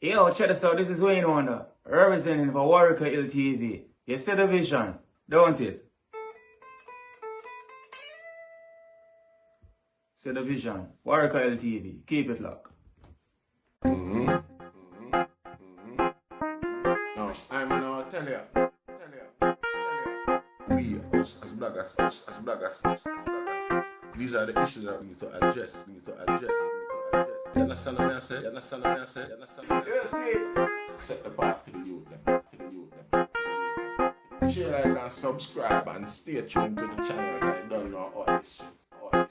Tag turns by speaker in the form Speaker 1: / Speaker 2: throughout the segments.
Speaker 1: Yo, check this out. This is Wayne Wonder, representing for Warieka LTV. You see the vision, don't it? See the vision. Warieka LTV. Keep it locked.
Speaker 2: No, I'm gonna tell you. We as bloggers, these are the issues that we need to address. You understand what I said? You see? Set the path for the youth. Share, like, and subscribe and stay tuned to the channel. I don't know all this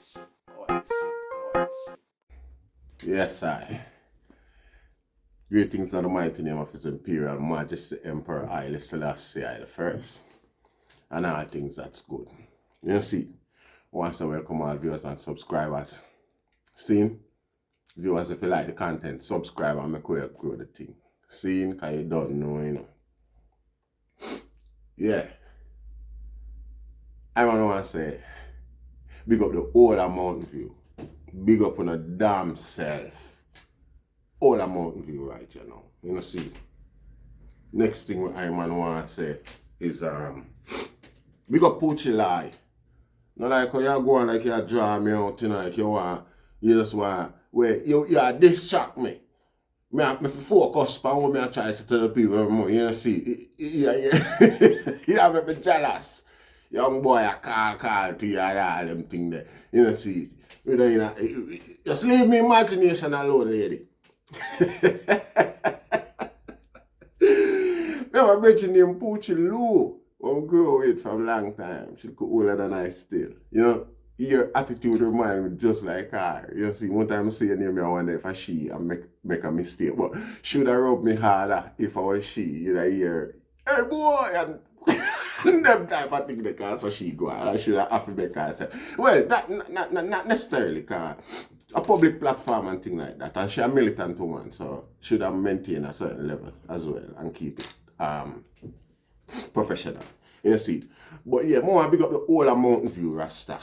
Speaker 2: shit. Yes, I. Greetings in the mighty name of His Imperial Majesty Emperor Haile Selassie I the First. And all things that's good. You see, once I welcome all viewers and subscribers. See, viewers, if you like the content, subscribe and make way grow the thing. See, because you don't know, Yeah. I want to say, big up the whole of Mountain View. Big up on a damn self. All of Mountain View right here now. You know, see. Next thing I want to say is, big up Poochie Lie. Not like how you go on like you draw me out, like you just want, where you distract me. Me have to focus on what I try to say to the people more. You know, see, you make me jealous. Young boy, I call to you and all them things there. You know, see, just leave me imagination alone, lady. Me have a bitch named Poochie Lou. We grew with from a long time. She could older than I still. You know, your attitude remind me just like her. You see, one time I see her name, I wonder if I she and make a mistake. But she would have rubbed me harder if I was she. You know, hear, hey boy, and them type of thing they can, so she go and I should have to make her say, well, not necessarily, because a public platform and thing like that. And she a militant woman, so should have maintained a certain level as well and keep it professional. You know, see. But yeah, more big up the whole of Mountain View Rasta.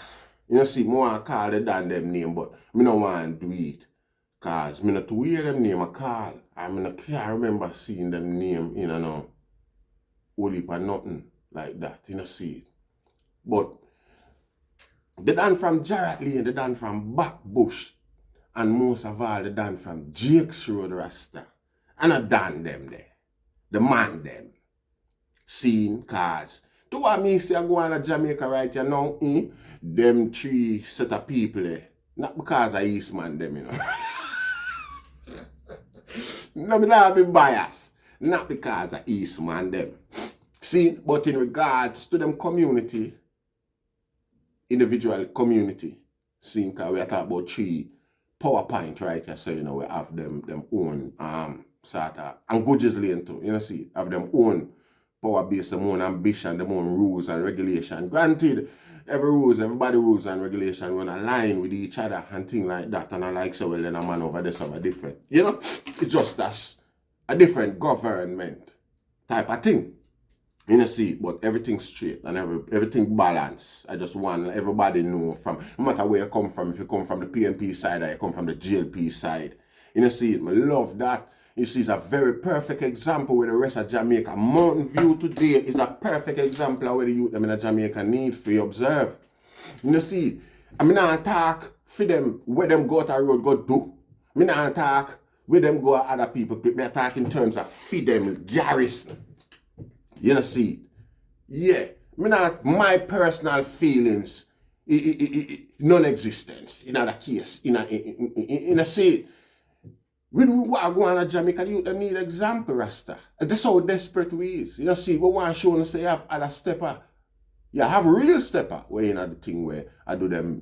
Speaker 2: You know, see, more call the damn them name, but me no want to do it. Cause me not to hear them name I call. I can't remember seeing them name, you know, whole heap of nothing like that. You know, see it. But they done from Jarrett Lane, they done from Backbush, and most of all they done from Jaques Road Rasta. And I done them there. The man them. Seen cause. To what me say I go on to Jamaica right here now, them three set of people there. Not because of Eastman them, you know. No, me not be biased. Not because of Eastman them. See, but in regards to them community, individual community, see, because we are talking about three PowerPoint right here, so you know we have them own sort of, and Gudwich lane too, you know, see, have them own power base, them own ambition, them own rules and regulation. Granted, everybody rules and regulation when align with each other and things like that. And I like so well then a man over there so different. You know, it's just that's a different government type of thing. You know, see, but everything straight and everything balanced. I just want everybody know from no matter where you come from, if you come from the PNP side or you come from the GLP side. You know, see, I love that. You see, it's a very perfect example where the rest of Jamaica. Mountain View today is a perfect example of where the youth them in Jamaica need for you observe. You know, see, I mean, I talk for them where them go to road go do. I mean, I talk where them go other people. I talk in terms of feed them garrison. You know, see, yeah. I mean, my personal feelings, non-existence in other case. In a say. We want to go on to Jamaica, you need example, Rasta. That's how desperate we is. You know, see, we want to show and say you have other stepper. You have real stepper where you know the thing where I do them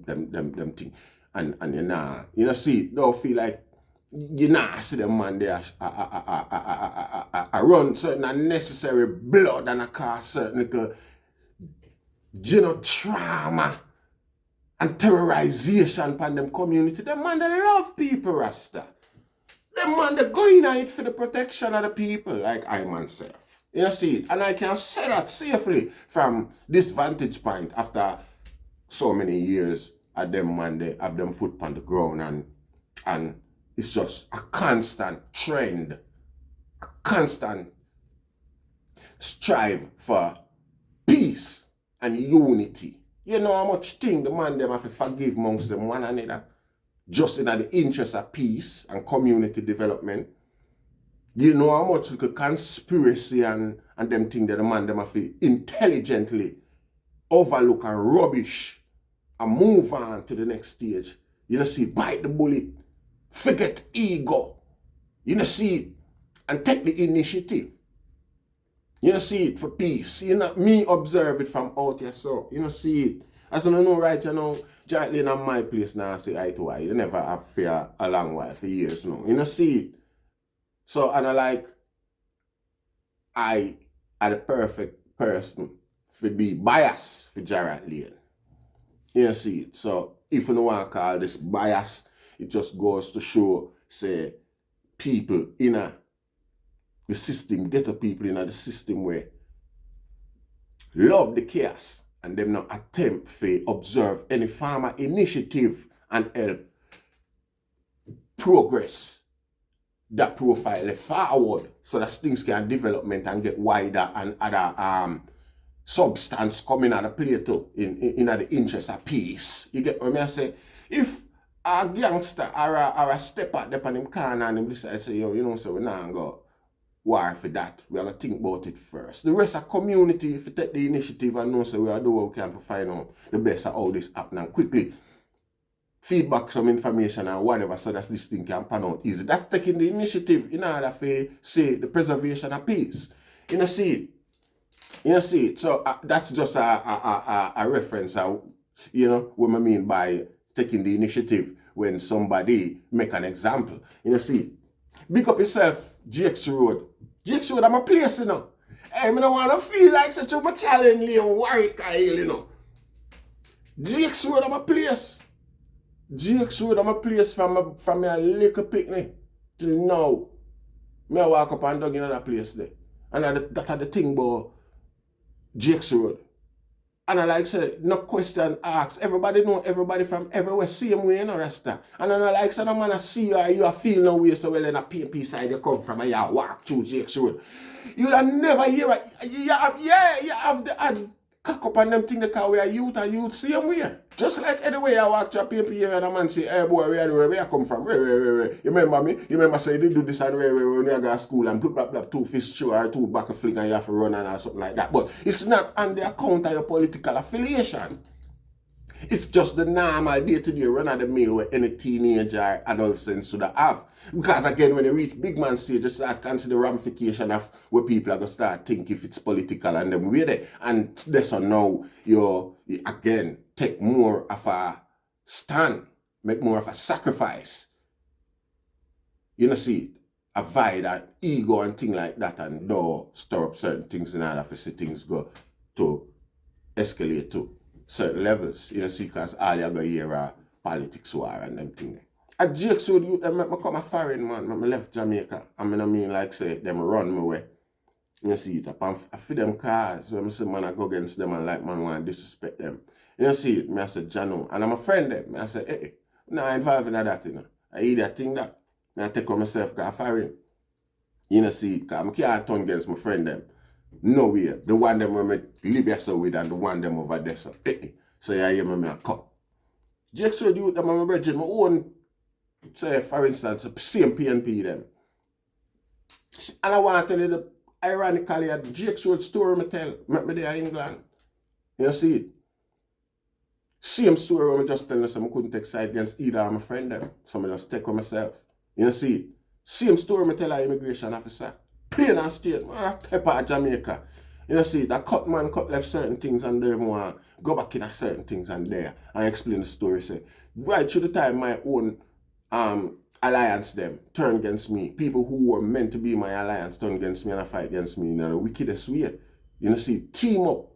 Speaker 2: thing. And you know, see, don't feel like you see them man there I run certain unnecessary blood and I cause certain trauma and terrorization upon them community. Them man, they love people, Rasta. Them man, they're going at it for the protection of the people, like I myself. You see it? And I can say that safely from this vantage point after so many years of them man, they have them foot on the ground and it's just a constant trend constant strive for peace and unity. You know how much thing the man them have to forgive amongst them one another, just in the interest of peace and community development. You know how much the conspiracy and them thing that the man them have to intelligently overlook and rubbish and move on to the next stage. You know, see, bite the bullet, forget ego. You know, see it, and take the initiative. You know, see it for peace. You know, me observe it from out here, so, you know, see it. As you know, right, you know, Jarrett Lane and my place now, say eye to eye. You never have fear a long while, for years now. You know, see it. So, and I are the perfect person to be biased for Jarrett Lane. You know, see it. So, if you don't want to call this bias, it just goes to show, say, people in the system, ghetto people in the system where love the chaos and them not attempt to observe any form of initiative and help progress that profile forward so that things can development and get wider and other substance coming out of play too in the interest of peace. You get what I say? If a gangster or a stepper up on him corner and him decide say, yo, you know, so we not go war for that. We are going to think about it first. The rest of community, if you take the initiative and know, so we are doing what we can to find out the best of how this happen and quickly feedback some information and whatever so that this thing can pan out easy. That's taking the initiative in order to say the preservation of peace. You know, see it. You know, see it. So that's just a reference, you know, what I mean by taking the initiative when somebody make an example. You know, see, big up yourself, Jaques Road. Jaques Road, I'm a place, you know. Hey, I don't want to feel like such a battalion in Warieka, you know. Jaques Road, I'm a place. Jaques Road, I'm a place from a little picnic till now. Me I walk up and dug in another place there. And that's the thing about Jaques Road. And I like say, no question asked. Everybody know everybody from everywhere same way, you know, Rasta. And I like say, no man I see you or you feel no way, so well in a PNP side you come from and you walk through Jaques Road. You would never hear it. You have the cock up on them thing because we are youth and youth same way. Just like anyway I walk to a PNP here and a man say, hey boy, where I come from? Where? You remember me? You remember say they do this and where when you go to school and blah blah 2 fish chew or 2 back a flick and you have to run and or something like that. But it's not on the account of your political affiliation. It's just the normal day-to-day run of the mill where any teenager, adolescent should have. Because again, when you reach big man stage, you start consider the ramification of where people are going to start think if it's political and them way there. And that's so now you again take more of a stand, make more of a sacrifice. You know, see, avoid that ego and thing like that and don't stir up certain things in order for see things go to escalate to certain levels, you know, see, because all you're going to hear are politics war and them things. At Jaques Road, you make me come a foreign man, I left Jamaica. I mean, like say, them run me way. You know, see it, I feed them cars, when I say, man, I go against them and like, man, want to disrespect them. You know, see it, I say, Jano, and I'm a friend them. I say, hey, no, I'm involved in that, you know. I eat that thing that. I take on myself, because foreign. You know, see it, because I can't turn against my friend them. No way. The one them when me live here so with and the one them over there so. So yeah, hear me a cut. Jaques Road youth them my brethren, my own, say for instance, same PNP them. And I want to tell you the ironically at Jaques Road story me tell, met me there in England. You see it? Same story when I just tell them I couldn't take side against either of my friend them. So I just take on myself. You see it? Same story me tell an immigration officer. Plain and straight, man, I step out of Jamaica. You see, that cut man cut left certain things and they even want to go back in a certain things and there and explain the story. Say, right through the time my own alliance them turn against me. People who were meant to be my alliance turn against me and I fight against me in the wickedest way. You know, see, team up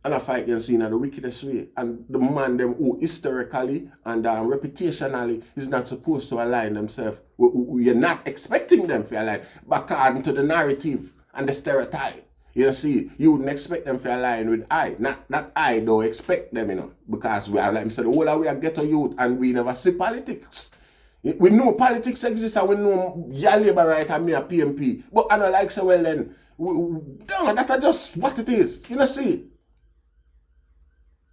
Speaker 2: and I fight against me in the wickedest way. And the man them who historically and reputationally is not supposed to align themselves. You're not expecting them to align, but according to the narrative and the stereotype. You know, see, you wouldn't expect them to align with I. Not I don't expect them, you know, because we are, like I said, all we are ghetto youth and we never see politics. We know politics exists and we know your labor right and me a PMP. But I don't like so well then. No, that's just what it is. You know see it?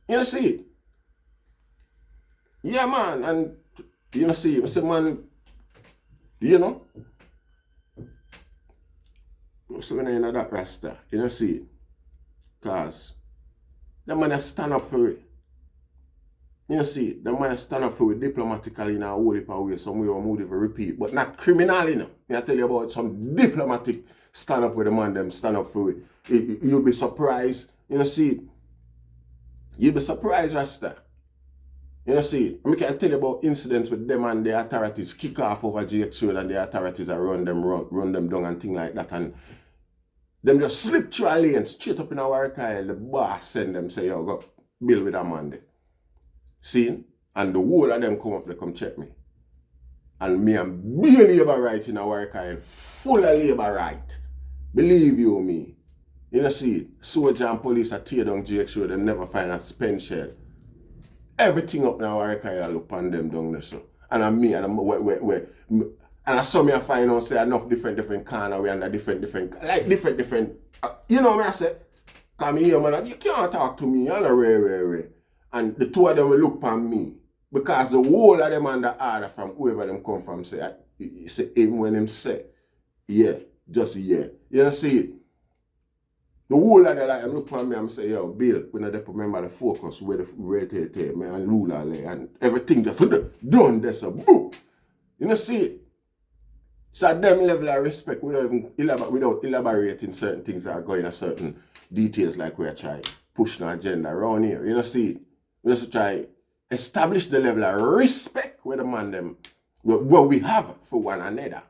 Speaker 2: You know see it? Yeah man, and you know see, I say man, you know? So when I know that Rasta, you know see it? Cause the man stand up for it. You see, the man stand up for it diplomatically in a whole heap of way, some way or mood if repeat, but not criminal, you know. I tell you about some diplomatic stand up with the man, them stand up for it. You'll be surprised, you know, see, you'll be surprised, Rasta. You know, see, I can tell you about incidents with them and the authorities kick off over Jaques Road and the authorities are run them down and things like that, and them just slip through a lane straight up in our car. The boss send them, say, yo, go bill with a man there. See? And the whole of them come up, they come check me. And me and be labor right in our car, full of labor right. Believe you me. You know see, soldier and police are tear down Jaques Road, they never find a spent shell. Everything up in our car, I look on them down there so. And I me, and I saw me I find out say enough different corner we under different you know what I say? Come here man, you can't talk to me, you know way. And the two of them will look on me. Because the whole of them under order from whoever them come from say even when them say, yeah, just yeah. You know see it? The whole of them like look on me and say, yo, Bill, we not remember the focus where the rate me and ruler and everything just done there so boom. You know see it? So at them level of respect, without elaborating certain things that are going to certain details like we are trying push an agenda around here. You know see it? We just try establish the level of respect with the man them what we have for one another.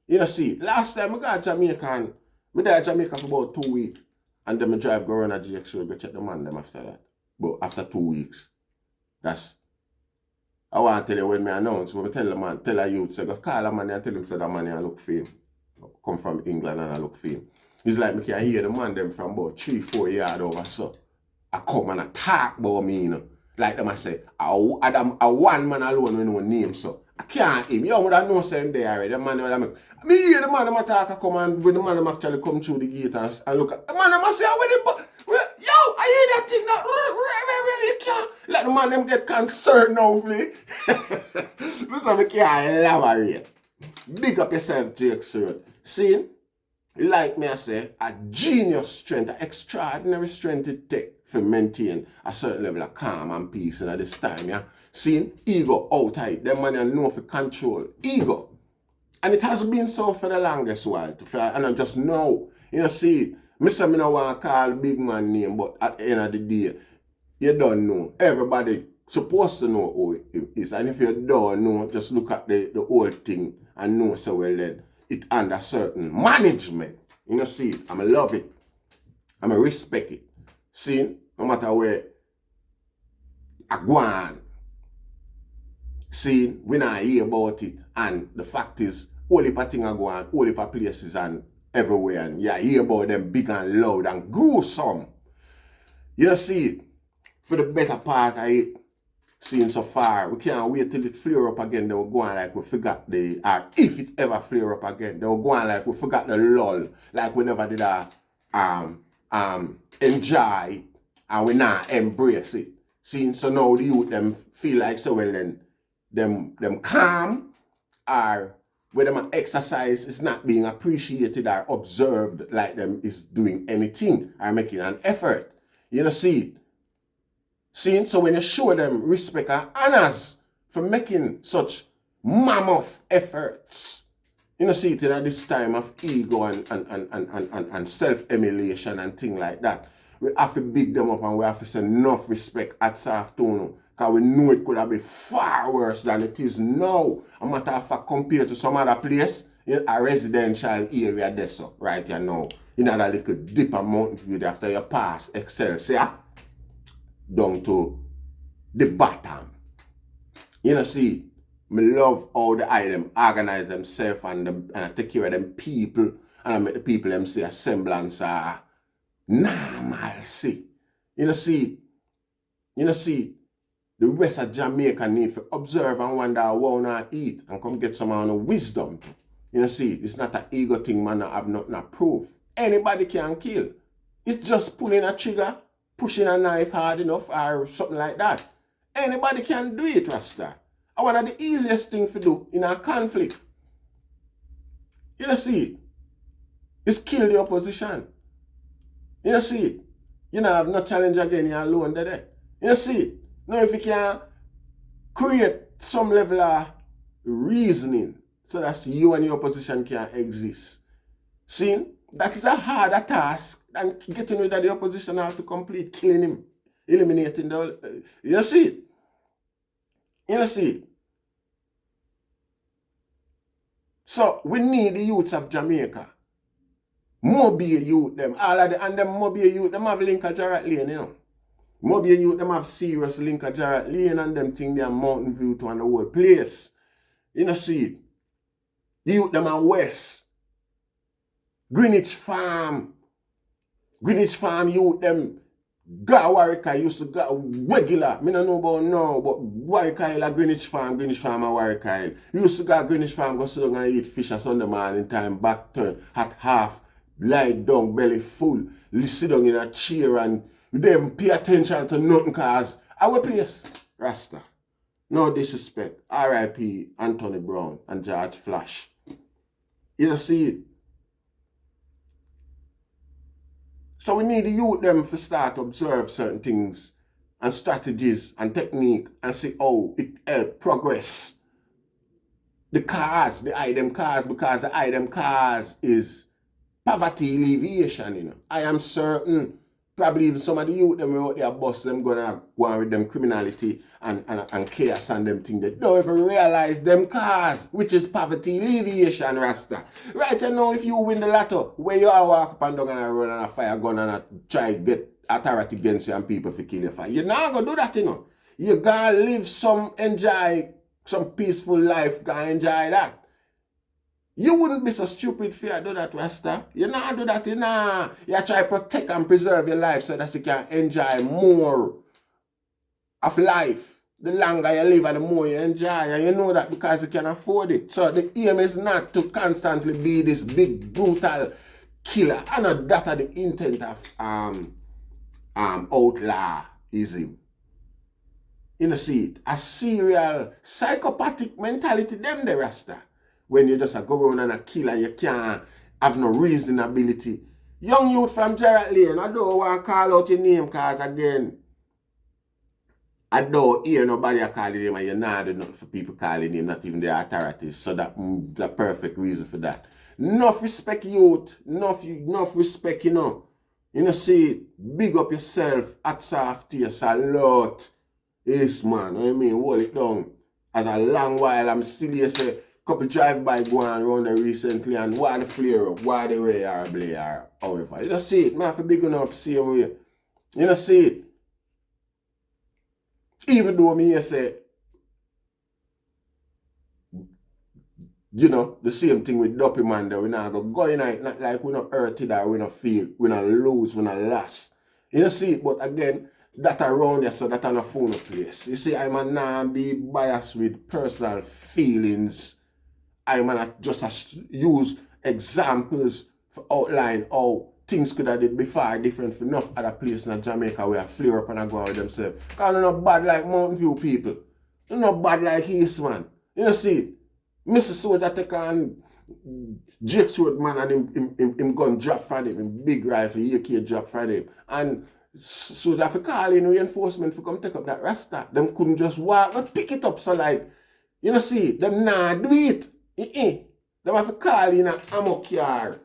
Speaker 2: You know see, last time I got Jamaican, I there Jamaica for about 2 weeks and then I drive go around at Jaques Road, go check the man them after that. But after 2 weeks, I want to tell you when me announce, when I tell the man, tell a youth, say go call a man and tell him say that man I look for him. Come from England and I look for him. It's like me can hear the man them from about 3-4 yards over so. I come and I talk about me, you know. Like them I say, I one man alone with no name so. I can't him. You would have know saying there already. The man would me hear the man them talk, I come and when the man them actually come through the gate and look at the man them I say, yo, I hear that thing now. You can't let the man them get concerned now, please. Listen, I can't elaborate. Big up yourself, Jaques Road. See? Like me I say, a genius strength, an extraordinary strength it take for maintain a certain level of calm and peace in this time, yeah. See, ego out of it. Them man know for control. Ego. And it has been so for the longest while. And I just know, you know, see, me say me no want to call big man name, but at the end of the day, you don't know. Everybody supposed to know who it is. And if you don't know, just look at the whole thing and know so well then. It under certain management. You know, see it. I'm love it. I'm respect it. See, no matter where I go on. See, we not hear about it. And the fact is, all the things are going on, all the places and everywhere. And you hear about them big and loud and gruesome. You know, see it. For the better part of it. Seen so far, we can't wait till it flare up again. They will go on like we forgot if it ever flare up again, they will go on like we forgot the lull, like we never did enjoy and we not embrace it. See, so now the youth them feel like so well then them calm or where them exercise is not being appreciated or observed like them is doing anything or making an effort. You know, see. See, so when you show them respect and honors for making such mammoth efforts, you know, see it in this time of ego and self-emulation and things like that. We have to big them up and we have to say enough respect at soft tone. Because we know it could have been far worse than it is now. A matter of fact, compared to some other place, in a residential area there, so right here now, in a little deeper mountain view after you pass Excelsior. Down to the bottom. You know, see, me love how the item organize themselves and I take care of them people and I make the people them see a semblance of normalcy. You know, see, the rest of Jamaica need to observe and wonder how not eat and come get some of wisdom. You know, see, it's not an ego thing, man. I have nothing to prove. Anybody can kill. It's just pulling a trigger, pushing a knife hard enough, or something like that. Anybody can do it, Rasta. And one of the easiest things to do in a conflict, you know, see it, is kill the opposition. You know, see it. You know, have no challenge again, you're alone there. You know, see it. Now, if you can create some level of reasoning so that you and your opposition can exist. See, that is a harder task than getting rid of the opposition have to complete, killing him, eliminating the... You see it? You see it? So, we need the youths of Jamaica. Mobile youth, them. All of the, and them mobile youth, them have link of Jarrett Lane, you know. Mobile youth, them have serious link of Jarrett Lane and them thing they are Mountain View to and the whole place. You know, see it? The youth, them are West. Greenwich Farm youth, them got Warieka used to got regular. Me don't know about now, but Warieka is Greenwich Farm and Warieka. Used to go Greenwich Farm, go sit down and eat fish at Sunday morning time, back turn, at half, lie down, belly full, sit down in a chair and we don't even pay attention to nothing cause our place, Rasta. No disrespect. R.I.P. Anthony Brown and George Flash. You don't see it? So we need the youth them to start to observe certain things and strategies and technique and see how it help progress. The cause, the item cause, because the item cause is poverty alleviation, you know. I am certain, probably even some of the youth them out there bust them gonna go on with them criminality and chaos and them things. They don't even realize them cause, which is poverty alleviation, Rasta. Right now, if you win the lotto, where you are walk up and down and run on a fire gun and try to get authority against you and people for kill you fire. You're not gonna do that, you know. You're gonna live enjoy some peaceful life, gonna enjoy that. You wouldn't be so stupid if you do that, Rasta. You not do that, you know. You try to protect and preserve your life so that you can enjoy more of life. The longer you live and the more you enjoy. And you know that because you can afford it. So the aim is not to constantly be this big, brutal killer. I know that are the intent of outlawism. You know, see it? A serial psychopathic mentality, them the Rasta. When you just go around and kill and you can't have no reasonability. Young youth from Jarrett Lane, I don't want to call out your name because again, I don't hear nobody calling him and you're not doing nothing for people calling him, not even the authorities. So that's the perfect reason for that. Enough respect youth, enough respect, you know. You know, see, big up yourself, hats off to you, salute. Yes, man, I mean, hold it down. As a long while, I'm still here, say, couple drive-by going around there recently and why the flare up, why the way are blay or however. You don't see it, man, for big enough same way. You don't see it. Even though me say, you know, the same thing with Duppy man there, we not go in it, not like we not hurt it or we not feel, we not lose, we not lost. You don't see it, but again, that around here, so that on a phone place. You see, I'm not be biased with personal feelings. I'm not just use examples for outline how things could have did before different for enough other places in Jamaica where I flare up and I go out with themselves. Because they're not bad like Mountain View people. They're not bad like East man. You know see, Mr. Soldier take on Jaques Road man and him gun drop from him, big rifle, AK drop from him. And so that for call in reinforcement for come take up that Rasta. Them couldn't just walk but pick it up so like, you know see, them nah do it. Them have to call in an ammo car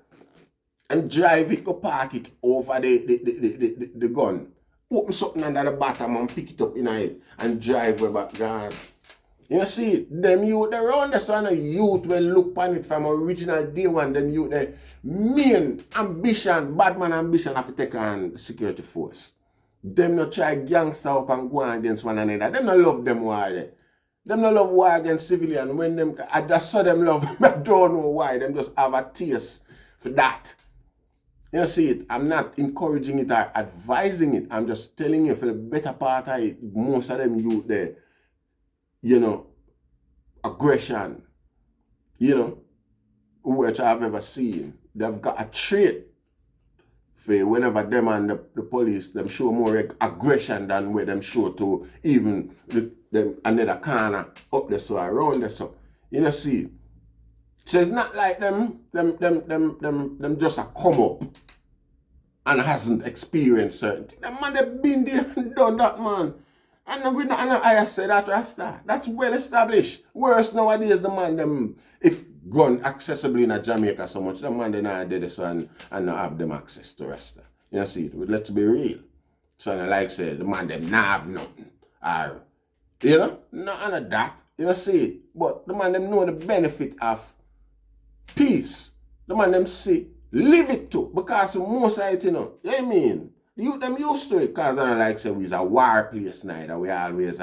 Speaker 2: and drive it, go park it over the gun. Open something under the bottom and pick it up in it and drive way back gone. You know see, them youth around this one, youth will look on it from original day one, them youth, the main ambition, bad man ambition have to take on security force. Them not try gangster up and go on against one another. Them not love them war there. Them not love war against civilian. When them, I just saw them love, I don't know why. Them just have a taste for that. You see it, I'm not encouraging it or advising it. I'm just telling you for the better part of it, most of them youth there, you know, aggression, you know, which I've ever seen. They've got a trait for whenever them and the police, them show more aggression than where them show to even them another corner up there so around there so. You know see. So it's not like them just a come up and hasn't experienced certain things. That man, they've been there and done that, man. And we not, I say that Rasta. That's well established. Worse nowadays, the man, them, if gun accessible in a Jamaica so much, the man, they not did this and not have them access to Rasta. You see, let's be real. So, like say, the man, them not have nothing. Or, you know, none of that. You see, but the man, them know the benefit of peace. The man, them see, live it too. Because most of it, you know, you know what I mean? You them used to it because I like say we's a war place neither. We always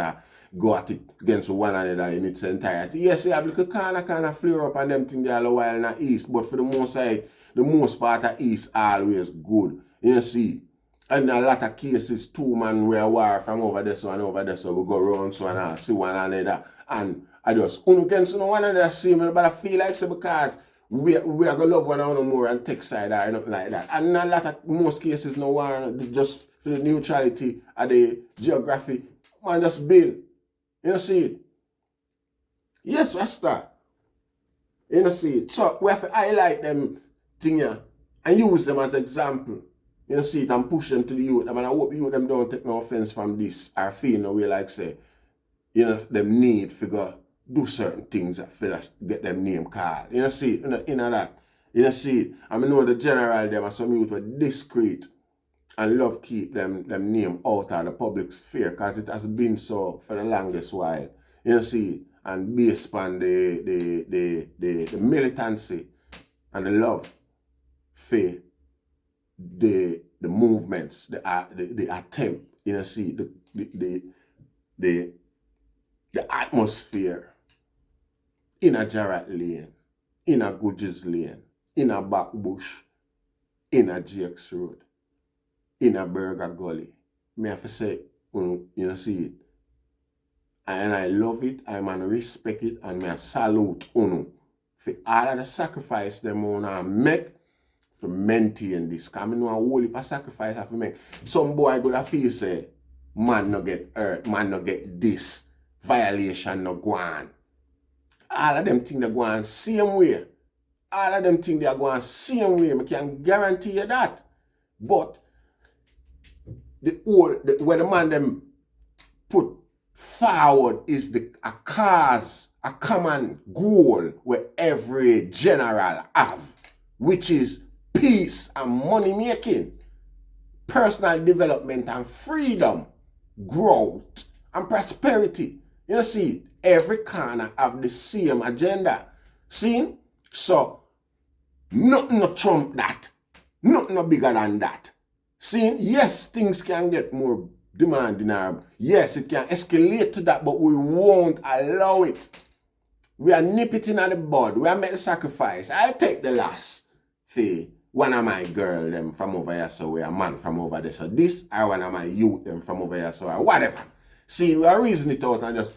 Speaker 2: go at it against one another in its entirety. Yes, you have little kind of flare up and them things there a while in the east, but for the most side, the most part of east always good. You see. And a lot of cases, two man we war from over there so and over there, so we go around so and see one another. And I just against one another see me, but I feel like so because we are gonna love one another more and take side or nothing like that. And a lot of most cases no one just for the neutrality of the geography, man just build. You know see it? Yes, Rasta. You know see it. So we have to highlight them thing here and use them as example. You know see it and push them to the youth. I mean I hope you them don't take no offense from this or feel no way like say, you know, them need figure do certain things that feel get them name called. You know see, in that. You know see, I mean know the general them are some youth were discreet and love keep them name out of the public sphere because it has been so for the longest while. You know see, and based upon the militancy and the love for the movements, the attempt, you know see, the atmosphere in a Jarrett lane, in a Gudwich lane, in a back bush, in a Jaques road, in a Burger Gully. Me have to say, you know, see it. And I love it, I man respect it, and me salute for all of the sacrifice them wanna make for maintain this. Because I know a whole heap of sacrifice I have to make. Some boy go to feel say, man no get hurt, man no get this, violation no go on. All of them things they go on same way. All of them things they go on same way. I can guarantee you that. But where the man them put forward is a cause, a common goal where every general have, which is peace and money making, personal development and freedom, growth and prosperity. You see, every corner have the same agenda. See? So, nothing no trump that. Nothing no bigger than that. See? Yes, things can get more demanding. Yes, it can escalate to that, but we won't allow it. We are nipping at the bud. We are make the sacrifice. I'll take the loss. See? One of my girl them from over here, so we a man from over there. So this, I one of my youth them from over here, so whatever. See, we are reason it out and just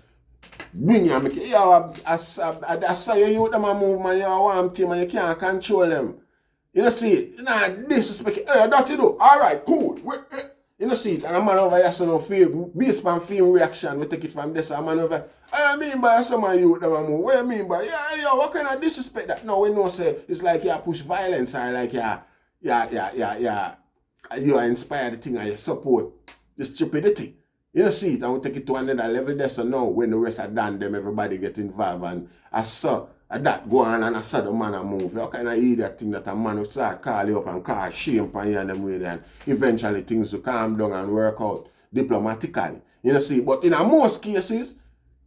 Speaker 2: bring you and make it. Yo, I saw your youth them a move, man. You a warm team and you can't control them. You know, see it? You know, disrespect it. Hey, that you do. Alright, cool. You know, see it? And a man over here, so no feel, based on film reaction, we take it from this. A man over, I mean by some of you them a move. What you mean by, yeah, yo, what kind of disrespect that? No, we know say, it's like you push violence or like you are inspired the thing and you support the stupidity. You know, see it? And we take it to another level there, so now when the rest are done, them everybody get involved and I saw that go on and I saw the man a move. What kind of idiot thing that a man will start call you up and call shame upon you and them way then eventually things will calm down and work out diplomatically. You know, see, but in most cases,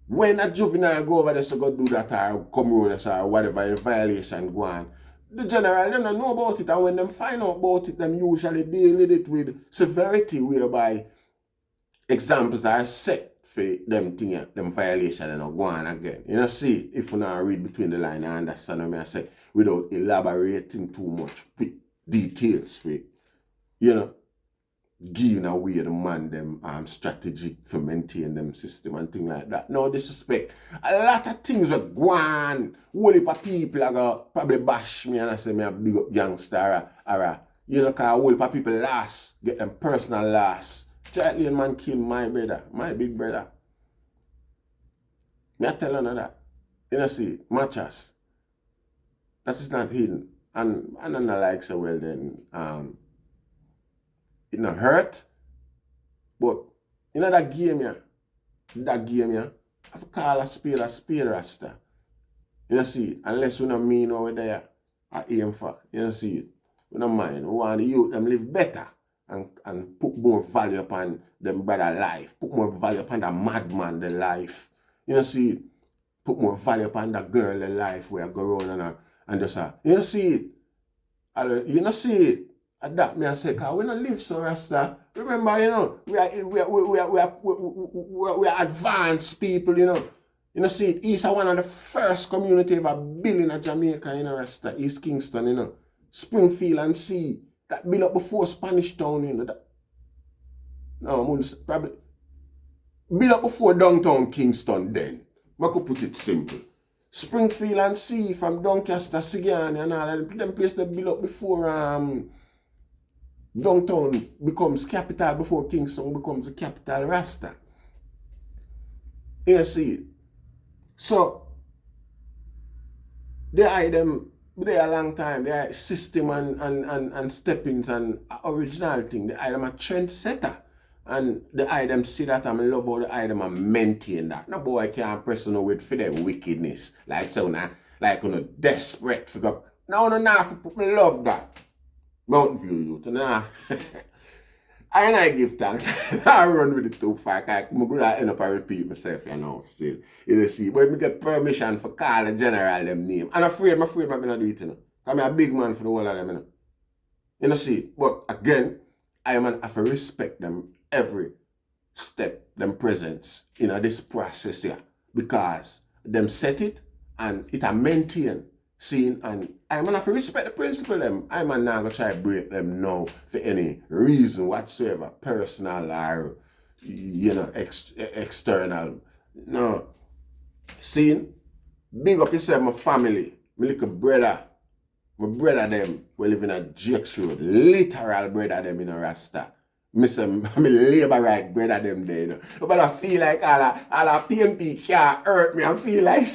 Speaker 2: when a juvenile go over there to go do that or come around or whatever in violation go on, the general them don't know about it, and when them find out about it, them usually deal with it with severity whereby examples are set for them thing, them violation and go on again. You know, see, if you not read between the line and understand what I say without elaborating too much with details for it, you know, giving away the man them strategy for maintain them system and things like that. No disrespect. A lot of things were gone. Whole heap of people are gonna probably bash me and I say me a big up gangster or you know, cause a whole heap of people lost, get them personal loss. Charlie man kill my brother, my big brother. Me I tell you that. You know see, matches. That is not hidden. And I don't like so well then it not hurt. But you know that game yeah, I have to call a spade rasta. You know see, unless we don't mean over there I aim for. You know see, we don't mind. We want the youth them live better and put more value upon them brother life. Put more value upon the madman the life. You know see, put more value upon the girl the life where I go around and just you know see it. You know see it. Adapt me and say, cause we don't live so Rasta. Remember, you know, we are advanced people, you know. You know, see, East are one of the first community ever built in Jamaica, you know, Rasta, East Kingston, you know. Springfield and sea. That built up before Spanish Town, you know. No, probably built up before downtown Kingston then. I could put it simple. Springfield and sea from Doncaster, Sigani and all that. Them place they built up before downtown becomes capital, before Kingston becomes the capital Rasta. You see it. So they are them there a long time, they are system and steppings and original thing. They are them a trendsetter. And the item see that I'm in love how the item and maintain that. No boy can't press on with for their wickedness. Like so now, like on a desperate for go. No, I love that. Mountain View youth. Nah. I give thanks. I run with it too far. I'm going to end up and repeat myself, you know, still. You see. But me get permission for call the general them name. I'm afraid I'm not do it, you know. Because I'm a big man for the whole of them, you know. You know, see. But again, I have to respect them every step, them presence in this process here. Because them set it and it a maintain. Seeing and I'm gonna have to respect the principle them. I'm not gonna try to break them now for any reason whatsoever, personal or you know external. No. Seeing, big up yourself, my family, my little brother, my brother them we live in a Jaques road, literal brother them in a Rasta. I'm a labor right brother them there, you know. But I feel like all a PMP can't hurt me. I feel like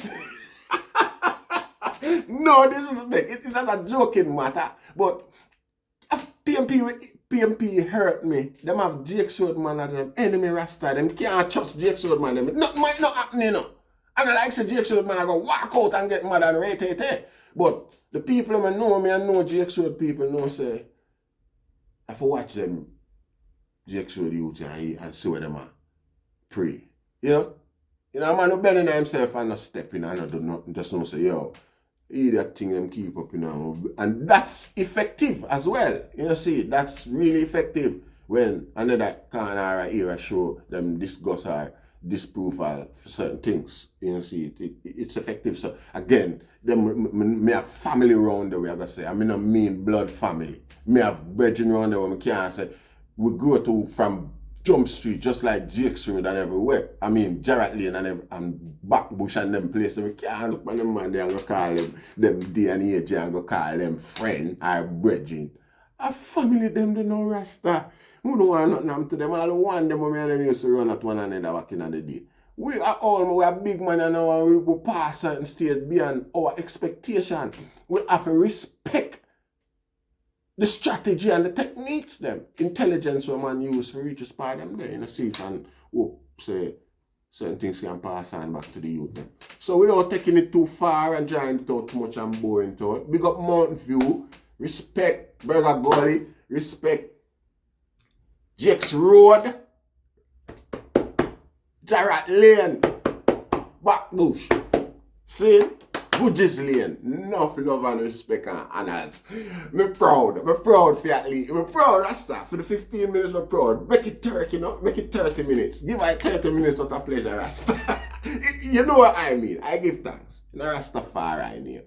Speaker 2: no, this is it's not a joking matter. But if PMP hurt me, them have Jaques Road man as them enemy Rasta. Them can't trust Jaques Road man. Them not might not happen, you know. And I like say Jaques Road man I go walk out and get mad and rate. But the people that know me and know Jaques Road people know say I have to watch them Jaques Road youth and see where them are pray. You know? You know, a man who bending himself and not stepping and not do nothing, just know say, yo, that thing them keep up, you know. And that's effective as well. You know, see, that's really effective when another corner era show them discuss or disapproval for certain things. You know, see, it's effective. So again, me have family around the way I gotta say. I mean, I mean blood family. Me have brethren around the way I can't say we go to from Jump Street, just like Jaques Road and everywhere. I mean, Jarrett Lane and Backbush and them places. We can't look at them man there and go call them day and age and go call them friend or brethren. A family them they know Rasta. We don't want nothing happen to them. All one them when them used to run at one another back in the day. We are big man and now we pass certain stage beyond our expectation. We have to respect the strategy and the techniques them, intelligence when man use for reach a spot them there in a seat and hope say certain things can pass on back to the youth them. So without taking it too far and trying to talk too much and boring to it, big up Mountain View, respect Burger Gully, respect Jaques Road, Jarrett Lane, Backbush, see? Gudwich Lane, enough love and respect and honors. Me proud for at least. Me proud, Rasta. For the 15 minutes, me proud. Make it 30, you know? Make it 30 minutes. Give her 30 minutes of a pleasure, Rasta. You know what I mean? I give thanks. You know, Rastafari, I mean.